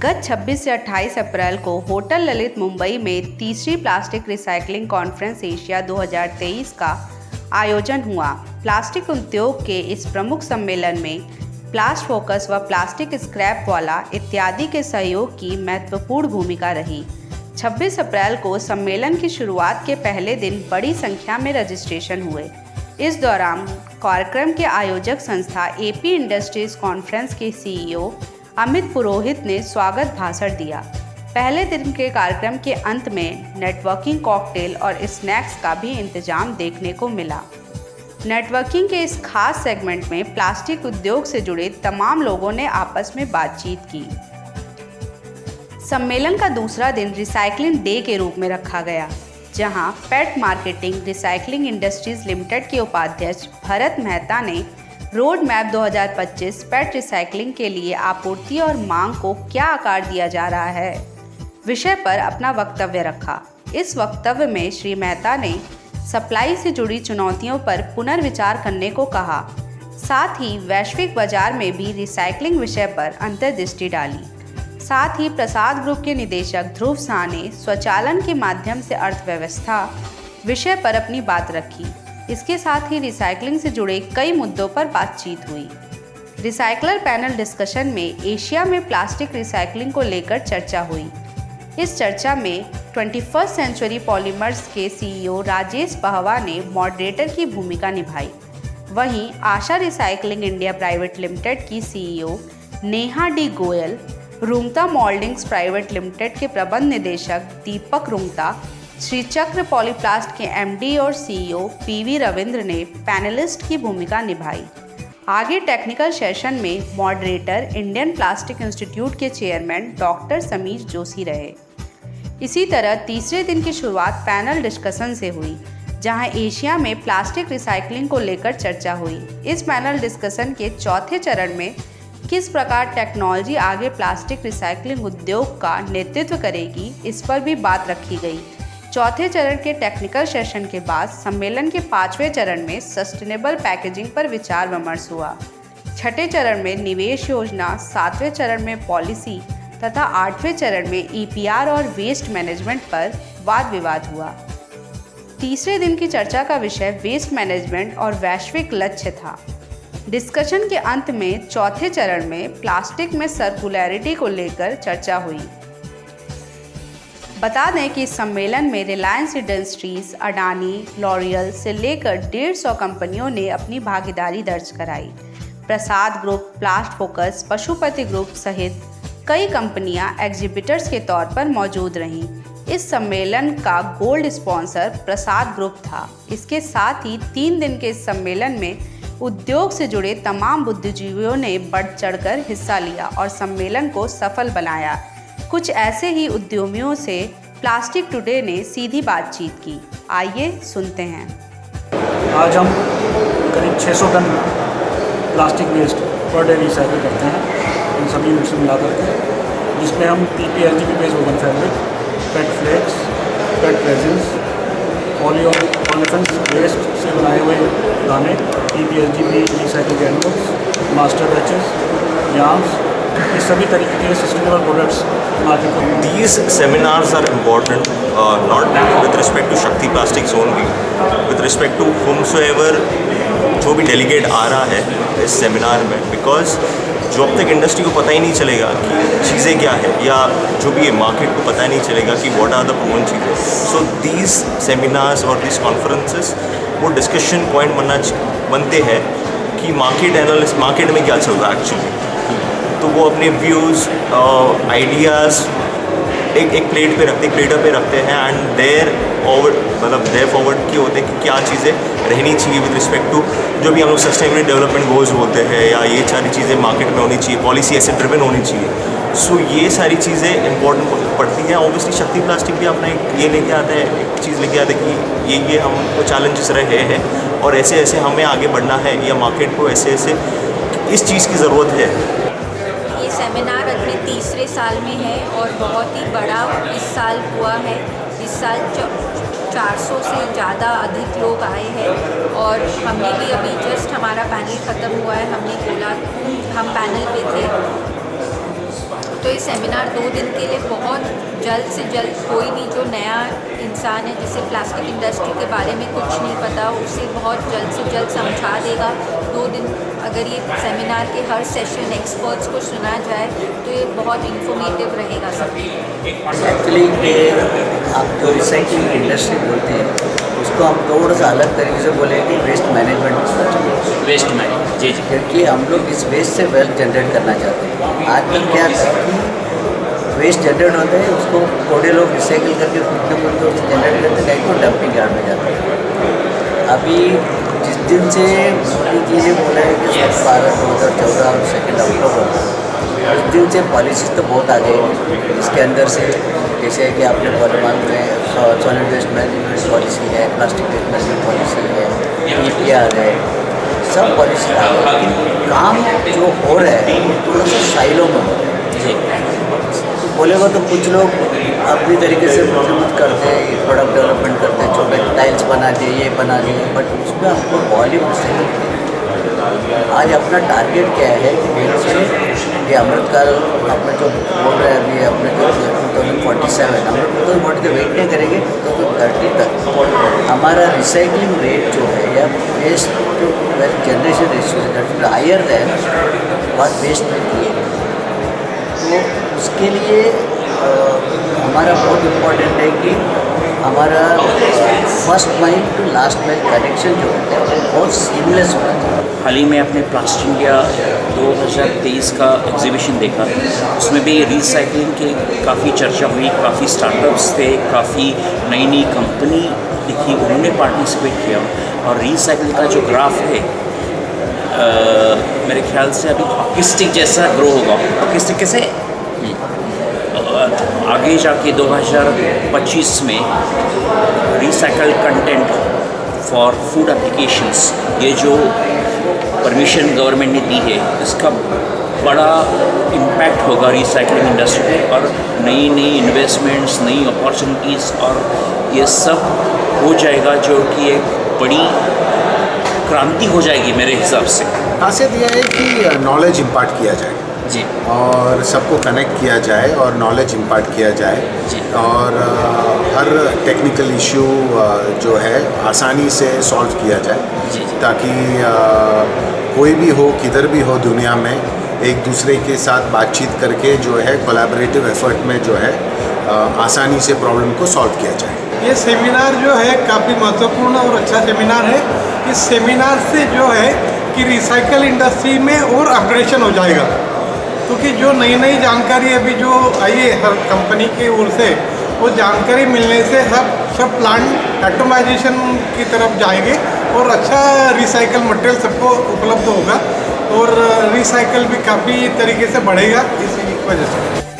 गत 26 से 28 अप्रैल को होटल ललित मुंबई में तीसरी प्लास्टिक रिसाइकलिंग कॉन्फ्रेंस एशिया 2023 का आयोजन हुआ। प्लास्टिक उद्योग के इस प्रमुख सम्मेलन में प्लास्ट फोकस व प्लास्टिक स्क्रैप वाला इत्यादि के सहयोग की महत्वपूर्ण भूमिका रही। 26 अप्रैल को सम्मेलन की शुरुआत के पहले दिन बड़ी संख्या में रजिस्ट्रेशन हुए। इस दौरान कार्यक्रम के आयोजक संस्था एपी इंडस्ट्रीज कॉन्फ्रेंस के सीईओ अमित पुरोहित ने स्वागत भाषण दिया। पहले दिन के कार्यक्रम के अंत में नेटवर्किंग कॉकटेल और स्नैक्स का भी इंतजाम देखने को मिला। नेटवर्किंग के इस खास सेगमेंट में प्लास्टिक उद्योग से जुड़े तमाम लोगों ने आपस में बातचीत की। सम्मेलन का दूसरा दिन रिसाइकलिंग डे के रूप में रखा गया, जहां पेट मार्केटिंग रिसाइकलिंग इंडस्ट्रीज लिमिटेड के उपाध्यक्ष भरत मेहता ने रोड मैप 2025 पेट रिसाइकलिंग के लिए आपूर्ति और मांग को क्या आकार दिया जा रहा है विषय पर अपना वक्तव्य रखा। इस वक्तव्य में श्री मेहता ने सप्लाई से जुड़ी चुनौतियों पर पुनर्विचार करने को कहा। साथ ही वैश्विक बाजार में भी रिसाइकलिंग विषय पर अंतर्दृष्टि डाली। साथ ही प्रसाद ग्रुप के निदेशक ध्रुव शाह ने स्वचालन के माध्यम से अर्थव्यवस्था विषय पर अपनी बात रखी। इसके साथ ही रिसाइकलिंग से जुड़े कई मुद्दों पर बातचीत हुई। रिसाइकलर पैनल डिस्कशन में एशिया में प्लास्टिक रिसाइकलिंग को लेकर चर्चा हुई। इस चर्चा में 21st सेंचुरी पॉलीमर्स के सीईओ राजेश पहवा ने मॉडरेटर की भूमिका निभाई। वहीं Asha recycling India private limited की CEO Neha D Goyal, Rungta mouldings private limited के प्रबंध निदेशक दीपक रुंगता, श्री चक्र पॉलीप्लास्ट के एमडी और सीईओ पीवी रविंद्र ने पैनलिस्ट की भूमिका निभाई। आगे टेक्निकल सेशन में मॉडरेटर इंडियन प्लास्टिक इंस्टीट्यूट के चेयरमैन डॉक्टर समीर जोशी रहे। इसी तरह तीसरे दिन की शुरुआत पैनल डिस्कशन से हुई, जहां एशिया में प्लास्टिक रिसाइकलिंग को लेकर चर्चा हुई। इस पैनल डिस्कशन के चौथे चरण में किस प्रकार टेक्नोलॉजी आगे प्लास्टिक रिसाइकलिंग उद्योग का नेतृत्व करेगी, इस पर भी बात रखी गई। चौथे चरण के टेक्निकल सेशन के बाद सम्मेलन के 5वें चरण में सस्टेनेबल पैकेजिंग पर विचार विमर्श हुआ। छठे चरण में निवेश योजना, 7वें चरण में पॉलिसी तथा 8वें चरण में ईपीआर और वेस्ट मैनेजमेंट पर वाद विवाद हुआ। तीसरे दिन की चर्चा का विषय वेस्ट मैनेजमेंट और वैश्विक लक्ष्य था। डिस्कशन के अंत में चौथे चरण में प्लास्टिक में सर्कुलैरिटी को लेकर चर्चा हुई। बता दें कि इस सम्मेलन में रिलायंस इंडस्ट्रीज, अडानी, लॉरियल से लेकर 150 कंपनियों ने अपनी भागीदारी दर्ज कराई। प्रसाद ग्रुप, प्लास्ट फोकस, पशुपति ग्रुप सहित कई कंपनियां एग्जिबिटर्स के तौर पर मौजूद रहीं। इस सम्मेलन का गोल्ड स्पॉन्सर प्रसाद ग्रुप था। इसके साथ ही 3 दिन के इस सम्मेलन में उद्योग से जुड़े तमाम बुद्धिजीवियों ने बढ़ चढ़कर हिस्सा लिया और सम्मेलन को सफल बनाया। कुछ ऐसे ही उद्यमियों से प्लास्टिक टुडे ने सीधी बातचीत की। आइए सुनते हैं। आज हम करीब 600 ton plastic waste per day recycle करते हैं इन सभी मिक्स मिला करके, जिसमें हम PPLGP based woven fabric, PET flakes, PET resins, polyolefins waste से बनाए हुए दाने, PPLGP recycle granules, master batches, yarns, ये सभी तरीके के सस्टेनेबल प्रोडक्ट्स मार्केट को। These seminars are important, not with respect to Shakti Plastics only, with respect to whomsoever जो भी डेलीगेट आ रहा है इस सेमिनार में, बिकॉज जो अब तक इंडस्ट्री को पता ही नहीं चलेगा कि चीज़ें क्या है, या जो भी मार्केट को पता ही नहीं चलेगा कि व्हाट आर द प्रूवन चीज़ें। सो दीज सेमिनार्स और दीज कॉन्फ्रेंसेस वो डिस्कशन पॉइंट बनते हैं कि मार्केट एनालिस्ट, मार्केट में क्या चल रहा है एक्चुअली। तो वो अपने व्यूज़, आइडियाज़ एक प्लेटर पे रखते हैं एंड देयर फॉरवर्ड किए होते हैं कि क्या चीज़ें रहनी चाहिए विद रिस्पेक्ट टू जो भी हम लोग सस्टेनेबल डेवलपमेंट गोल्स बोलते हैं, या ये सारी चीज़ें मार्केट में होनी चाहिए, पॉलिसी ऐसे ड्रिवन होनी चाहिए। सो ये सारी चीज़ें इंपॉर्टेंट पड़ती हैं। ऑब्वियसली शक्ति प्लास्टिक भी अपना ये लेके आता है, एक चीज़ लेके आता है कि ये हमको चैलेंजेस रहे हैं और ऐसे ऐसे हमें आगे बढ़ना है, या मार्केट को ऐसे ऐसे इस चीज़ की ज़रूरत है। ये सेमिनार अपने तीसरे साल में है और बहुत ही बड़ा इस साल हुआ है। इस साल 400 से ज़्यादा अधिक लोग आए हैं और हमने भी अभी जस्ट हमारा पैनल ख़त्म हुआ है, हमने बोला हम पैनल पे थे तो ये सेमिनार 2 दिन के लिए बहुत जल्द से जल्द कोई भी जो नया इंसान है जिसे प्लास्टिक इंडस्ट्री के बारे में कुछ नहीं पता उसे बहुत जल्द से जल्द समझा देगा। 2 दिन अगर ये सेमिनार के हर सेशन एक्सपर्ट्स को सुना जाए तो ये बहुत इंफॉर्मेटिव रहेगा सबके लिए। एक्चुअली ये आप जो रिसाइकलिंग इंडस्ट्री बोलते हैं उसको हम थोड़ा सा अलग तरीके से बोले कि वेस्ट मैनेजमेंट। वेस्ट मैनेजमेंट जी जी। क्योंकि हम लोग इस वेस्ट से वेल्थ जनरेट करना चाहते हैं। आजकल क्या है कि वेस्ट जनरेट होते हैं उसको थोड़े लोग रिसाइकिल करके खुद को जनरेट करते हैं तो डंपिंग यार्ड में जाते हैं। अभी जिस दिन से मोदी जी ने बोला है कि 2014 और 2 अक्टूबर उस दिन से पॉलिसीज तो बहुत आ गई इसके अंदर से, जैसे कि आपने वर्तमान में सॉलिड वेस्ट मैनेजमेंट पॉलिसी है, प्लास्टिक वेस्ट मैनेजमेंट पॉलिसी है, EPR है, सब पॉलिसी आ गई। लेकिन काम जो हो रहा है वो थोड़ा सा साइलों में हो रहा है। तो बोलेगा तो कुछ लोग अपनी तरीके से कुछ करते हैं, प्रोडक्ट डेवलपमेंट करते हैं, छोटे टाइल्स बना दिए, ये बना दिए, बट उसमें हमको वॉल्यूम से आज अपना टारगेट क्या है कि ये अमृतकाल अपने जो बोल रहे हैं अभी अपने जो 2047 हम लोग 2040 वेट नहीं करेंगे 2030 तक हमारा रिसाइकलिंग रेट जो है या वेस्ट जो जनरेशन रेशियो है हायर है बहुत वेस्ट मिलती है। तो उसके लिए हमारा बहुत इम्पोर्टेंट है कि हमारा first mile to last mile connection जो होता है वो बहुत सीमलेस होना चाहिए। हाल ही में अपने प्लास्टिक इंडिया 2023 का एग्जीबिशन देखा, उसमें भी रिसाइकलिंग की काफ़ी चर्चा हुई, काफ़ी स्टार्टअप्स थे, काफ़ी नई नई कंपनी दिखी, उन्होंने पार्टिसिपेट किया। और रिसाइकलिंग का जो ग्राफ है मेरे ख्याल से अभी हॉकी स्टिक जैसा ग्रो होगा। हॉकी स्टिक कैसे आगे जाके 2025 में recycle content for food applications ये जो परमिशन गवर्नमेंट ने दी है इसका बड़ा इम्पैक्ट होगा रिसाइकलिंग इंडस्ट्री पे और नई नई इन्वेस्टमेंट्स, नई अपॉर्चुनिटीज़ और ये सब हो जाएगा जो कि एक बड़ी क्रांति हो जाएगी मेरे हिसाब से। खासियत यह है कि नॉलेज इम्पार्ट किया जाए जी और सबको कनेक्ट किया जाए और नॉलेज इम्पार्ट किया जाए जी। और हर टेक्निकल इशू जो है आसानी से सॉल्व किया जाए जी। ताकि कोई भी हो किधर भी हो दुनिया में एक दूसरे के साथ बातचीत करके जो है कोलैबोरेटिव एफर्ट में जो है आसानी से प्रॉब्लम को सॉल्व किया जाए। ये सेमिनार जो है काफ़ी महत्वपूर्ण और अच्छा सेमिनार है। इस सेमिनार से जो है कि रिसाइकल इंडस्ट्री में और अपग्रेडेशन हो जाएगा, क्योंकि जो नई नई जानकारी अभी जो आई है हर कंपनी की ओर से वो जानकारी मिलने से सब प्लांट ऑटोमाइजेशन की तरफ जाएंगे और अच्छा रिसाइकल मटेरियल सबको उपलब्ध होगा और रिसाइकल भी काफ़ी तरीके से बढ़ेगा इसी वजह से।